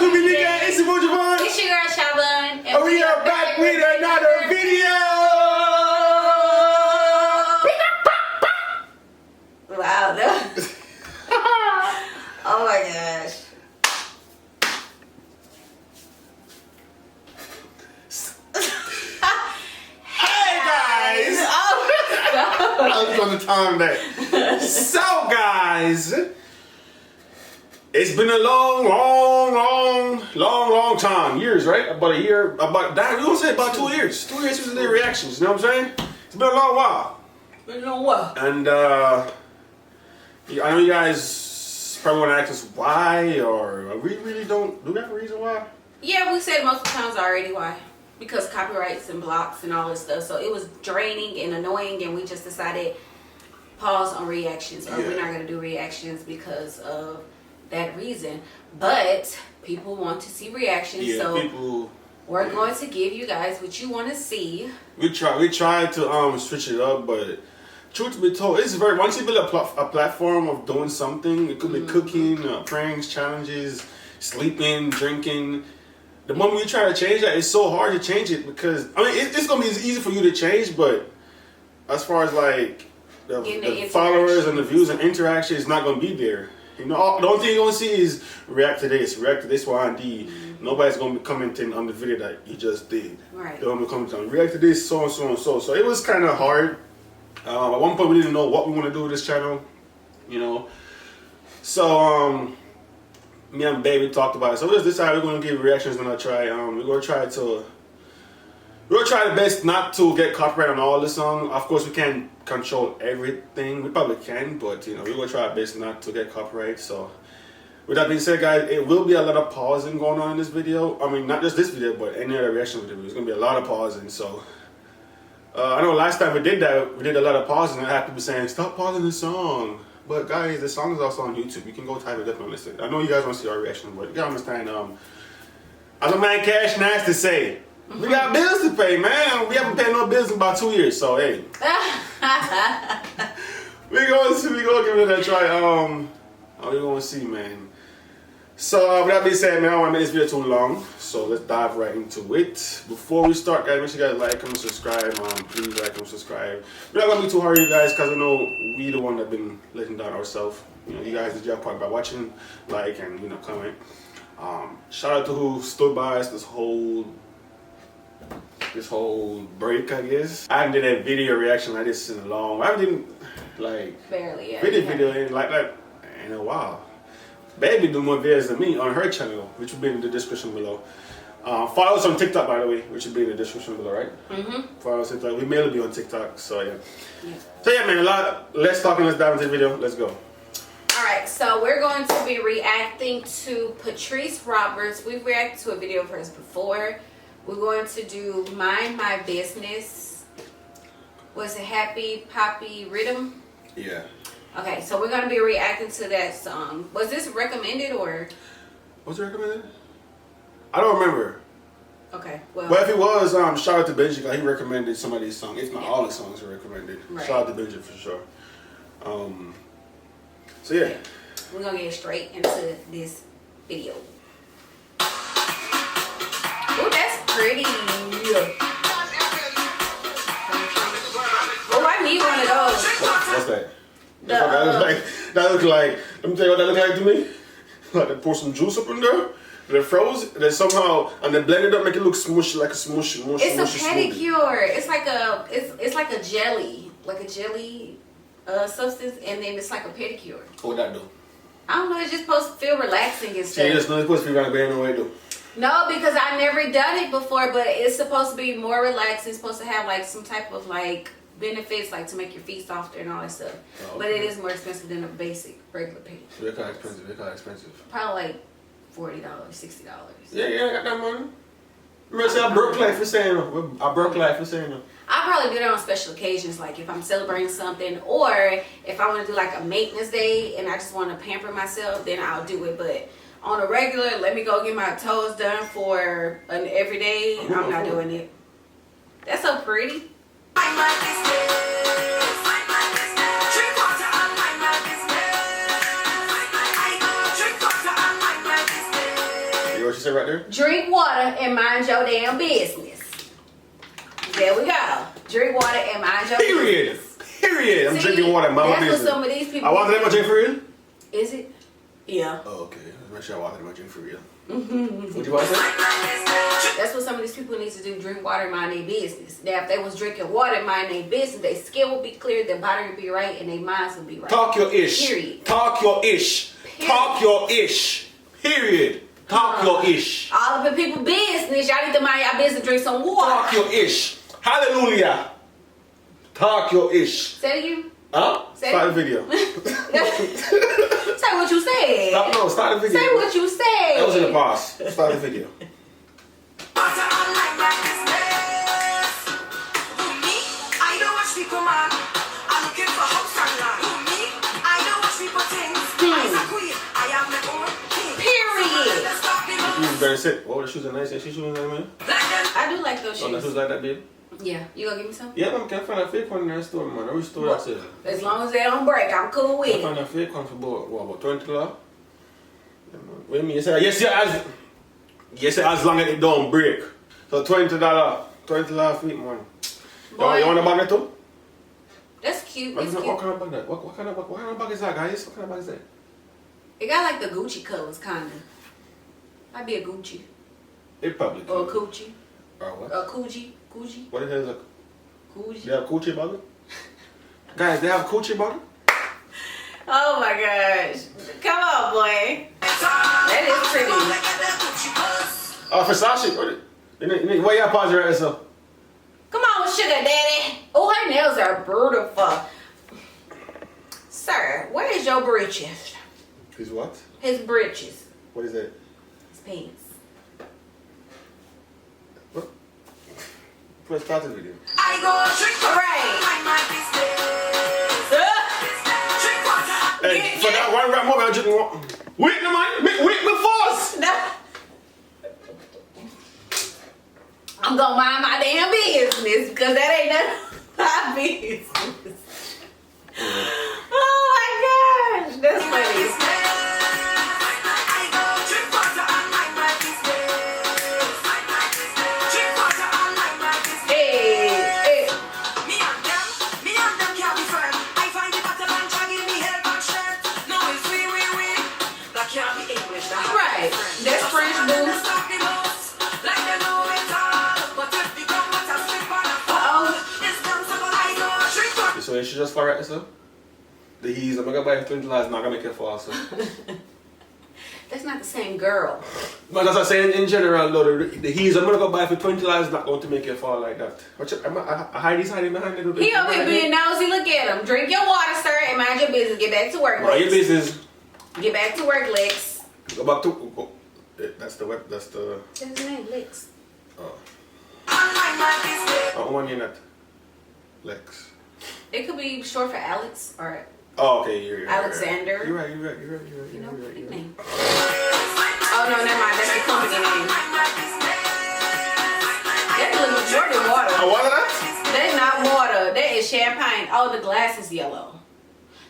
It's your boy JAMAICAN. It's your girl SyVon. And we are back with another video. Wow. Oh my gosh. Hey guys. I was on the time that. So guys, it's been a long time. Years, right? About a year. About that. We gonna say about 2 years. 2 years since the reactions. You know what I'm saying? It's been a long while. And I know you guys probably want to ask us why, or we really don't. Do we have a reason why? Yeah, we said multiple times already why. Because copyrights and blocks and all this stuff. So it was draining and annoying, and we just decided pause on reactions, or we're not going to do reactions because of that reason. But people want to see reactions, so we're going to give you guys what you want to see. We tried to switch it up, but truth be told, it's very, once you build a platform of doing something, it could be cooking, pranks, challenges, sleeping, drinking. The moment you try to change that, it's so hard to change it because, I mean, it's going to be easy for you to change, but as far as like the followers and the views and interaction, it's not going to be there. You know, the only thing you're going to see is react to this, Y, and D. Nobody's going to be commenting on the video that you just did. Right. They're going to be commenting on react to this, so and so and so. So it was kind of hard. At one point, we didn't know what we want to do with this channel, you know. So, me and Baby talked about it. So we just decided we're going to give reactions and try. We're going to try the best not to get copyright on all the songs. Of course, we can't control everything. We probably can, but you know, we're going to try our best not to get copyright. So, with that being said, guys, it will be a lot of pausing going on in this video. I mean, not just this video, but any other reaction video. There's going to be a lot of pausing. So, I know last time we did that, we did a lot of pausing. I had people saying, "Stop pausing the song." But guys, the song is also on YouTube. You can go type it up and listen. I know you guys want to see our reaction, but you gotta understand. As a man, Cash nice to say, we got bills to pay, man. We haven't paid no bills in about 2 years, so hey, we gonna give it a try. We gonna see, man. So with that being said, man, I don't want to make this video too long, so let's dive right into it. Before we start, guys, make sure you guys like, comment, subscribe. Please like, comment, subscribe. We're not gonna be too hard, you guys, because I know we the one that been letting down ourselves. You know, you guys did your part by watching, like, and you know, comment. Shout out to who stood by us this whole break, I guess. I haven't did a video reaction like this in a long. I haven't like barely video in like that in a while. Baby do more videos than me on her channel, which will be in the description below. Follow us on TikTok, by the way, which will be in the description below, right? Follow us on TikTok. We mainly be on TikTok, so yeah. So yeah, man, less talking, let's dive into the video. Let's go. Alright, so we're going to be reacting to Patrice Roberts. We've reacted to a video of hers before. We're going to do Mind My Business. Was it Papi Riddim? Yeah. Okay, so we're going to be reacting to that song. Was this recommended or? Was it recommended? I don't remember. Okay, well. But if it was, shout out to Benji, because he recommended some of these songs. If not all the songs are recommended. Right. Shout out to Benji for sure. So yeah. We're going to get straight into this video. Oh, that's pretty. Oh, I need one of those. What's that? That looks like, let me tell you what that looks like to me. Like they pour some juice up in there, they froze, and then somehow, and then blend it up, make it look smushy, like a smushy. It's a pedicure. It's like a jelly, substance, and then it's like a pedicure. What would that do? I don't know. It's just supposed to feel relaxing and stuff. You just know it's supposed to be right there, no way to. No, because I've never done it before, but it's supposed to be more relaxing. It's supposed to have like some type of like benefits, like to make your feet softer and all that stuff. Oh, okay. But it is more expensive than a basic regular pedicure. They're kind of expensive. They're kind of expensive. Probably like $40, $60. Yeah, I got that money. Remember, say I broke life for saying them. I broke life for saying them. I'll probably do that on special occasions, like if I'm celebrating something, or if I want to do like a maintenance day and I just want to pamper myself, then I'll do it. But on a regular, let me go get my toes done for an everyday, I'm not doing it. That's so pretty. say right there? Drink water and mind your damn business. There we go. Drink water and mind your business. Period. I'm drinking water and mind my business. That's what some of these people. I water in my drink for real? Is it? Yeah. Oh, okay. Let's make sure I water in my drink for real. What you want to say? That's what some of these people need to do. Drink water and mind their business. Now, if they was drinking water and mind their business, their skin will be clear, their body will be right, and their minds will be right. Talk your ish. Period. Talk your ish. Period. Talk your ish. Period. Talk your ish. All of the people business, y'all need to mind your business, drink some water. Talk your ish. Hallelujah. Talk your ish. Say it again. Huh? Say Start the video. Say what you said. Start the video. Say what you said. That was in the past. Start the video. Period. You better sit. Oh, the shoes are nice. She shoes like that, man. I do like those shoes. Oh, the shoes like that, babe. Yeah. You gonna give me some? Yeah, man. Can I find a fake one in that store, man? Which store that's it? As long as they don't break, I'm cool with I it. find a fake one for about $20. Yeah, what do you mean? You say yes, as long as it don't break. So $20 feet, man. Boy. You want a bag too? That's cute. It's What cute. kind of bag that? What kind of bag is that, guys? What kind of bag is that? It got like the Gucci colors, kinda. Might be a Gucci It probably or a could. Coochie. Or what? A Gucci. What the hell is a... Gucci. They have Coochie bag? Guys, they have Coochie bag? Oh my gosh. Come on, boy. That is pretty. Oh, Versace. Where you pause right so? Come on, sugar daddy. Oh, her nails are beautiful. Sir, where is your britches? His what? His britches. What is that? His pants. What? Let's start the video. I go drink. All right. Hey, for that one rap moment, I just want... Wait, no, man. Wait, me fast. No. I'm gonna mind my damn business because that ain't none of my business. Oh my gosh, that's funny. Hey, hey. Right, that's French boots. So you should just fall right so? The heels, I'm gonna buy $20, not gonna make it fall so. That's not the same girl. But as I say in general though, the heels I'm gonna go buy for $20 is not going to make it fall like that. I hide these hiding behind the He over here being nosy, look at him. Drink your water, sir, and mind your business. Get back to work, Mind your Lex. business. Get back to work, Lex. Go back to... Oh, that's the... That's his name, Lex. Oh. I want you not. Lex. It could be short for Alex or Oh, okay, you're right. Alexander. You're right. You know, nickname. Oh no, never mind. That's the company name. That's a little more than water. Oh, what is that? That's not water. That is champagne. Oh, the glass is yellow.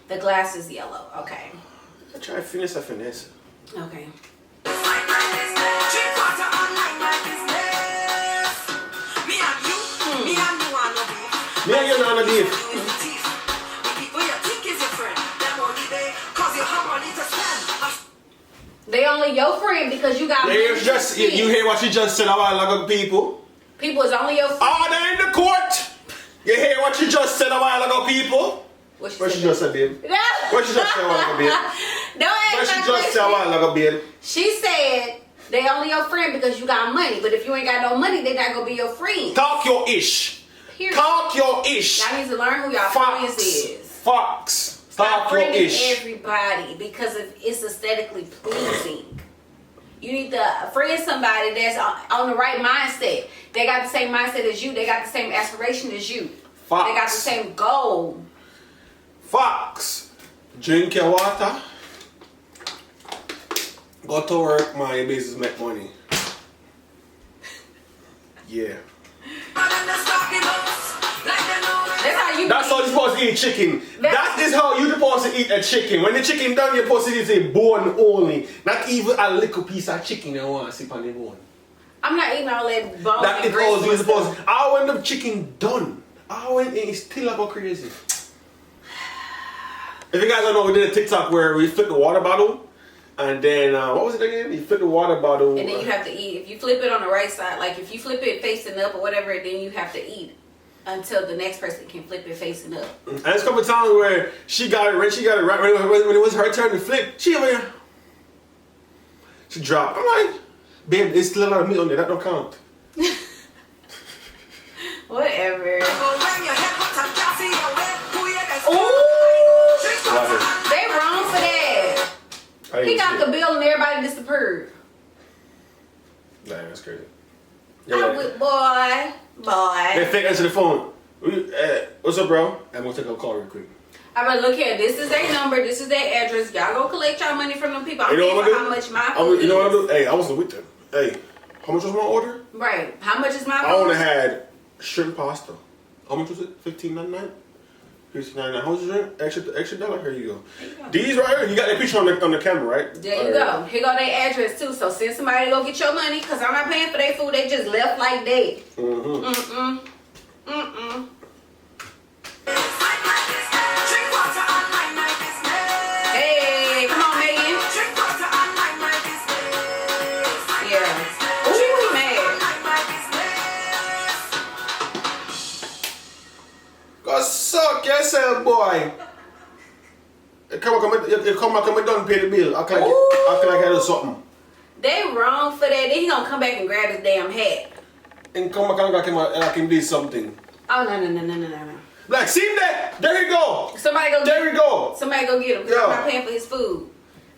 The glass is yellow. Okay. I try to finish a finesse. Okay. Me and you know on a date. They only your friend because you got money. You hear what she just said a while ago, people? People is only your friend. Order in the court! You hear what she just said a while ago, people? What she just said, babe? No. What she just said a while ago, babe? Don't ask What she my just said a while ago, babe? She said they only your friend because you got money. But if you ain't got no money, they not gonna be your friend. Talk your ish. Period. Talk your ish. Y'all need to learn who y'all friends is. Fox. Stop Talk your friending ish. everybody because it's aesthetically pleasing. You need to friend somebody that's on the right mindset. They got the same mindset as you. They got the same aspiration as you. Fox. They got the same goal. Fox. Drink your water. Go to work, man. Your business make money. Yeah. That's how you. That's how you're supposed to eat chicken. That is how you're supposed to eat a chicken. When the chicken done, you're supposed to eat a bone only. Not even a little piece of chicken you want to sip on the bone. I'm not eating all that bone. That is how you're supposed to. I want the chicken done. I went and it's still like go crazy. If you guys don't know, we did a TikTok where we flipped the water bottle. And then, what was it again? You flip the water bottle. And then you have to eat. If you flip it on the right side, like if you flip it facing up or whatever, then you have to eat until the next person can flip it facing up. And there's a couple of times where she got it right when it was her turn to flip. She over here. She dropped. I'm like, babe, there's still a lot of meat on there. That don't count. Whatever. Water. They wrong for that. He got the bill and everybody disappeared. Damn, that's crazy. Boy. They fake answer the phone. What's up, bro? I'm gonna take a call real quick. I'm gonna look here. This is their number. This is their address. Y'all go collect y'all money from them people. I'm You know paying what for I do? how much my food You know what I is. do? Hey, I wasn't with them. Hey, how much was my order? Right. How much is my food? I only had shrimp pasta. How much was it? $15.99. $15.99. How much is it? Extra dollar. Here you go. These right here. You got that picture on the camera, right? There you go. Here go their address too. So send somebody to go get your money, cause I'm not paying for their food. They just left like that. Hey, come on, Megan. Yeah. Ooh, we mad. Go suck yourself, boy. Come back and done pay the bill. I feel like I do something. They wrong for that. Then he gonna come back and grab his damn hat. And come back and I can do something. Oh no. Like, see that? There you go. Somebody go There we go. Somebody go get him. 'Cause Yeah. I'm not paying for his food.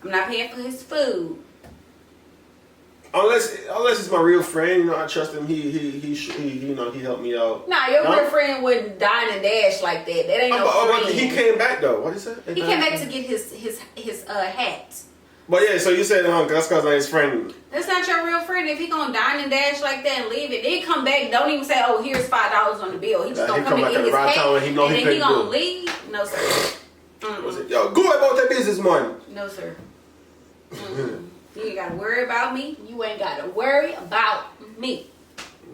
I'm not paying for his food. Unless it's my real friend, you know, I trust him. He helped me out. Nah, your real friend wouldn't dine and dash like that. That ain't no friend. He came back though. What did you say? He came back to get his hat. But yeah, so you said that's because I'm his friend. That's not your real friend. If he gonna dine and dash like that and leave it, then come back. Don't even say, "Oh, here's $5 on the bill." He just gonna come and get his hat, and then he gonna leave. No sir. Yo, go about that business, man. No sir. You ain't gotta worry about me. You ain't gotta worry about me.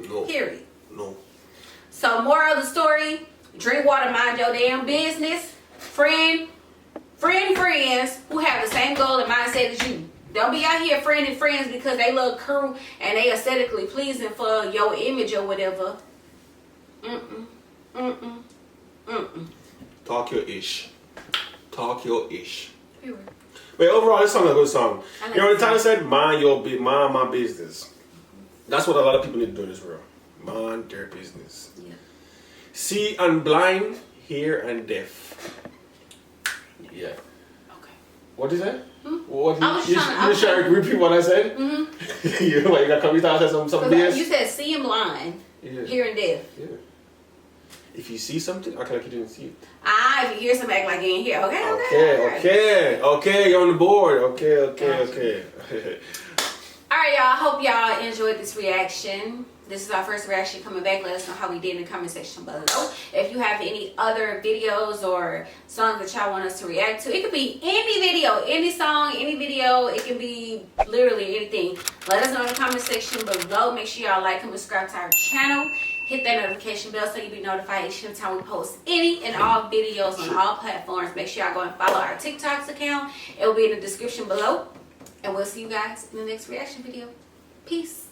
No. Period. No. So, moral of the story: drink water, mind your damn business. Friends who have the same goal and mindset as you. Don't be out here friending friends because they look cool and they aesthetically pleasing for your image or whatever. Talk your ish. But overall, this song is a good song. You know what the title said? Mind my business. That's what a lot of people need to do in this world. Mind their business. Yeah. See and blind, hear and deaf. Yeah. Okay. What did you say? What I was you trying to repeat what I said? Mm-hmm. You got to come and say something else? You said see and blind, hear and deaf. Yeah. If you see something, act like you didn't see it. If you hear something, act like you ain't here. Okay, you're on the board. Okay. All right, y'all. Hope y'all enjoyed this reaction. This is our first reaction coming back. Let us know how we did in the comment section below. If you have any other videos or songs that y'all want us to react to, it could be any video, any song, any video. It can be literally anything. Let us know in the comment section below. Make sure y'all like and subscribe to our channel. Hit that notification bell so you'll be notified each time we post any and all videos on all platforms. Make sure y'all go and follow our TikTok's account. It will be in the description below. And we'll see you guys in the next reaction video. Peace.